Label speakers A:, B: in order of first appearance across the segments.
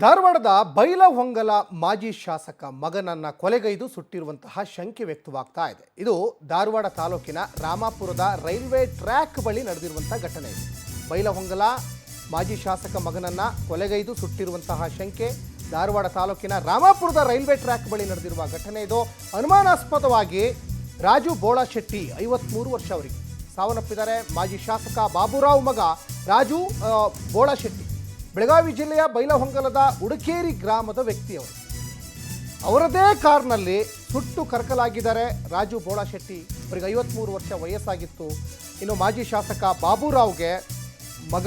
A: ಧಾರವಾಡದ ಬೈಲಹೊಂಗಲ ಮಾಜಿ ಶಾಸಕ ಮಗನನ್ನ ಕೊಲೆಗೈದು ಸುಟ್ಟಿರುವಂತಹ ಶಂಕೆ ವ್ಯಕ್ತವಾಗ್ತಾ ಇದೆ. ಇದು ಧಾರವಾಡ ತಾಲೂಕಿನ ರಾಮಾಪುರದ ರೈಲ್ವೆ ಟ್ರ್ಯಾಕ್ ಬಳಿ ನಡೆದಿರುವಂತಹ ಘಟನೆ ಇದೆ. ಬೈಲಹೊಂಗಲ ಮಾಜಿ ಶಾಸಕ ಮಗನನ್ನ ಕೊಲೆಗೈದು ಸುಟ್ಟಿರುವಂತಹ ಶಂಕೆ ಧಾರವಾಡ ತಾಲೂಕಿನ ರಾಮಾಪುರದ ರೈಲ್ವೆ ಟ್ರ್ಯಾಕ್ ಬಳಿ ನಡೆದಿರುವ ಘಟನೆ ಇದು. ಅನುಮಾನಾಸ್ಪದವಾಗಿ ರಾಜು ಬೋಳಶೆಟ್ಟಿ 53 ವರ್ಷ ಅವರಿಗೆ ಸಾವನ್ನಪ್ಪಿದ್ದಾರೆ. ಮಾಜಿ ಶಾಸಕ ಬಾಬುರಾವ್ ಮಗ ರಾಜು ಬೋಳಶೆಟ್ಟಿ ಬೆಳಗಾವಿ ಜಿಲ್ಲೆಯ ಬೈಲಹೊಂಗಲದ ಉಡಕೇರಿ ಗ್ರಾಮದ ವ್ಯಕ್ತಿಯವರು. ಅವರದೇ ಕಾರ್ನಲ್ಲಿ ಸುಟ್ಟು ಕರಕಲಾಗಿದ್ದಾರೆ. ರಾಜು ಬೋಳಶೆಟ್ಟಿ ಅವರಿಗೆ 53 ವರ್ಷ ವಯಸ್ಸಾಗಿತ್ತು. ಇನ್ನು ಮಾಜಿ ಶಾಸಕ ಬಾಬುರಾವ್ಗೆ ಮಗ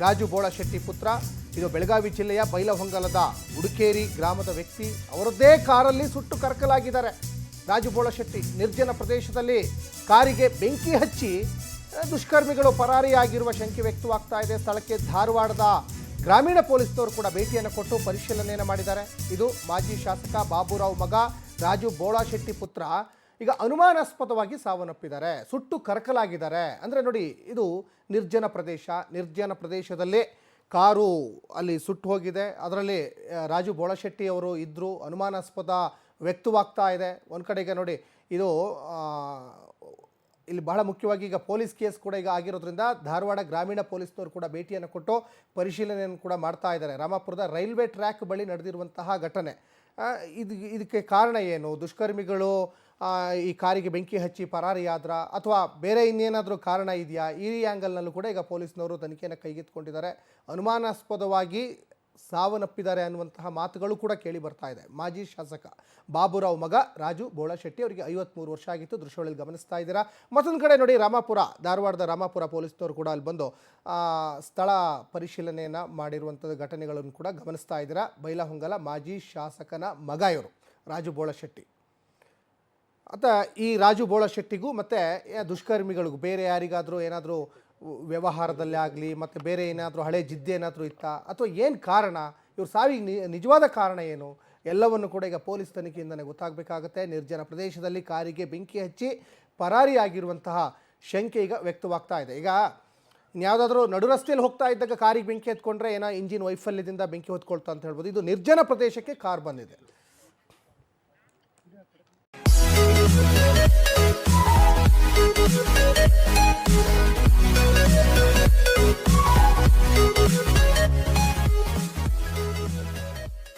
A: ರಾಜು ಬೋಳಶೆಟ್ಟಿ ಪುತ್ರ. ಇದು ಬೆಳಗಾವಿ ಜಿಲ್ಲೆಯ ಬೈಲಹೊಂಗಲದ ಉಡಕೇರಿ ಗ್ರಾಮದ ವ್ಯಕ್ತಿ. ಅವರದ್ದೇ ಕಾರಲ್ಲಿ ಸುಟ್ಟು ಕರಕಲಾಗಿದ್ದಾರೆ. ರಾಜು ಬೋಳಶೆಟ್ಟಿ ನಿರ್ಜನ ಪ್ರದೇಶದಲ್ಲಿ ಕಾರಿಗೆ ಬೆಂಕಿ ಹಚ್ಚಿ ದುಷ್ಕರ್ಮಿಗಳು ಪರಾರಿಯಾಗಿರುವ ಶಂಕೆ ವ್ಯಕ್ತವಾಗ್ತಾ ಇದೆ. ಸ್ಥಳಕ್ಕೆ ಧಾರವಾಡದ ಗ್ರಾಮೀಣ ಪೊಲೀಸ್ನವರು ಕೂಡ ಭೇಟಿಯನ್ನು ಕೊಟ್ಟು ಪರಿಶೀಲನೆಯನ್ನು ಮಾಡಿದ್ದಾರೆ. ಇದು ಮಾಜಿ ಶಾಸಕ ಬಾಬುರಾವ್ ಮಗ ರಾಜು ಬೋಳಶೆಟ್ಟಿ ಪುತ್ರ ಈಗ ಅನುಮಾನಾಸ್ಪದವಾಗಿ ಸಾವನ್ನಪ್ಪಿದ್ದಾರೆ, ಸುಟ್ಟು ಕರಕಲಾಗಿದ್ದಾರೆ. ಅಂದರೆ ನೋಡಿ, ಇದು ನಿರ್ಜನ ಪ್ರದೇಶದಲ್ಲಿ ಕಾರು ಅಲ್ಲಿ ಸುಟ್ಟು ಹೋಗಿದೆ. ಅದರಲ್ಲಿ ರಾಜು ಬೋಳಶೆಟ್ಟಿ ಅವರು ಇದ್ದರು. ಅನುಮಾನಾಸ್ಪದ ವ್ಯಕ್ತವಾಗ್ತಾ ಇದೆ. ಒಂದು ಕಡೆಗೆ ನೋಡಿ, ಇದು ಇಲ್ಲಿ ಬಹಳ ಮುಖ್ಯವಾಗಿ ಈಗ ಪೊಲೀಸ್ ಕೇಸ್ ಕೂಡ ಈಗ ಆಗಿರೋದ್ರಿಂದ ಧಾರವಾಡ ಗ್ರಾಮೀಣ ಪೊಲೀಸ್ನವರು ಕೂಡ ಭೇಟಿಯನ್ನು ಕೊಟ್ಟು ಪರಿಶೀಲನೆಯನ್ನು ಕೂಡ ಮಾಡ್ತಾ ಇದ್ದಾರೆ. ರಾಮಾಪುರದ ರೈಲ್ವೆ ಟ್ರ್ಯಾಕ್ ಬಳಿ ನಡೆದಿರುವಂತಹ ಘಟನೆ, ಇದಕ್ಕೆ ಕಾರಣ ಏನು? ದುಷ್ಕರ್ಮಿಗಳು ಈ ಕಾರಿಗೆ ಬೆಂಕಿ ಹಚ್ಚಿ ಪರಾರಿಯಾದ್ರ ಅಥವಾ ಬೇರೆ ಇನ್ನೇನಾದರೂ ಕಾರಣ ಇದೆಯಾ? ಈ ಆ್ಯಂಗಲ್ನಲ್ಲೂ ಕೂಡ ಈಗ ಪೊಲೀಸ್ನವರು ತನಿಖೆಯನ್ನು ಕೈಗೆತ್ತಿಕೊಂಡಿದ್ದಾರೆ. ಅನುಮಾನಾಸ್ಪದವಾಗಿ ಸಾವನ್ನಪ್ಪಿದ್ದಾರೆ ಅನ್ನುವಂತಹ ಮಾತುಗಳು ಕೂಡ ಕೇಳಿ ಬರ್ತಾ ಇದೆ. ಮಾಜಿ ಶಾಸಕ ಬಾಬುರಾವ್ ಮಗ ರಾಜು ಬೋಳಶೆಟ್ಟಿ ಅವರಿಗೆ 53 ವರ್ಷ ಆಗಿತ್ತು. ದೃಶ್ಯಗಳಲ್ಲಿ ಗಮನಿಸ್ತಾ ಇದ್ದೀರಾ. ಮತ್ತೊಂದು ಕಡೆ ನೋಡಿ, ಧಾರವಾಡದ ರಾಮಾಪುರ ಪೊಲೀಸ್ನವರು ಕೂಡ ಅಲ್ಲಿ ಬಂದು ಸ್ಥಳ ಪರಿಶೀಲನೆಯನ್ನು ಮಾಡಿರುವಂಥದ್ದು ಘಟನೆಗಳನ್ನು ಕೂಡ ಗಮನಿಸ್ತಾ ಇದ್ದೀರಾ. ಬೈಲಹೊಂಗಲ ಮಾಜಿ ಶಾಸಕನ ಮಗ ಇವರು ರಾಜು ಬೋಳಶೆಟ್ಟಿ. ಈ ರಾಜು ಬೋಳಶೆಟ್ಟಿಗೂ ಮತ್ತು ದುಷ್ಕರ್ಮಿಗಳಿಗೂ ಬೇರೆ ಯಾರಿಗಾದರೂ ಏನಾದರೂ ವ್ಯವಹಾರದಲ್ಲೇ ಆಗಲಿ ಮತ್ತು ಬೇರೆ ಏನಾದರೂ ಹಳೆ ಜಿದ್ದೆ ಏನಾದರೂ ಇತ್ತಾ ಅಥವಾ ಏನು ಕಾರಣ, ಇವ್ರ ಸಾವಿಗೆ ನಿಜವಾದ ಕಾರಣ ಏನು, ಎಲ್ಲವನ್ನು ಕೂಡ ಈಗ ಪೊಲೀಸ್ ತನಿಖೆಯಿಂದಲೇ ಗೊತ್ತಾಗಬೇಕಾಗುತ್ತೆ. ನಿರ್ಜನ ಪ್ರದೇಶದಲ್ಲಿ ಕಾರಿಗೆ ಬೆಂಕಿ ಹಚ್ಚಿ ಪರಾರಿಯಾಗಿರುವಂತಹ ಶಂಕೆ ಈಗ ವ್ಯಕ್ತವಾಗ್ತಾ ಇದೆ. ಈಗ ಇನ್ಯಾವುದಾದ್ರೂ ನಡು ರಸ್ತೆಯಲ್ಲಿ ಹೋಗ್ತಾ ಇದ್ದಾಗ ಕಾರಿಗೆ ಬೆಂಕಿ ಹತ್ಕೊಂಡ್ರೆ ಏನೋ ಇಂಜಿನ್ ವೈಫಲ್ಯದಿಂದ ಬೆಂಕಿ ಹೊತ್ಕೊಳ್ತಾ ಅಂತ ಹೇಳ್ಬೋದು. ಇದು ನಿರ್ಜನ ಪ್ರದೇಶಕ್ಕೆ ಕಾರ್ ಬಂದಿದೆ.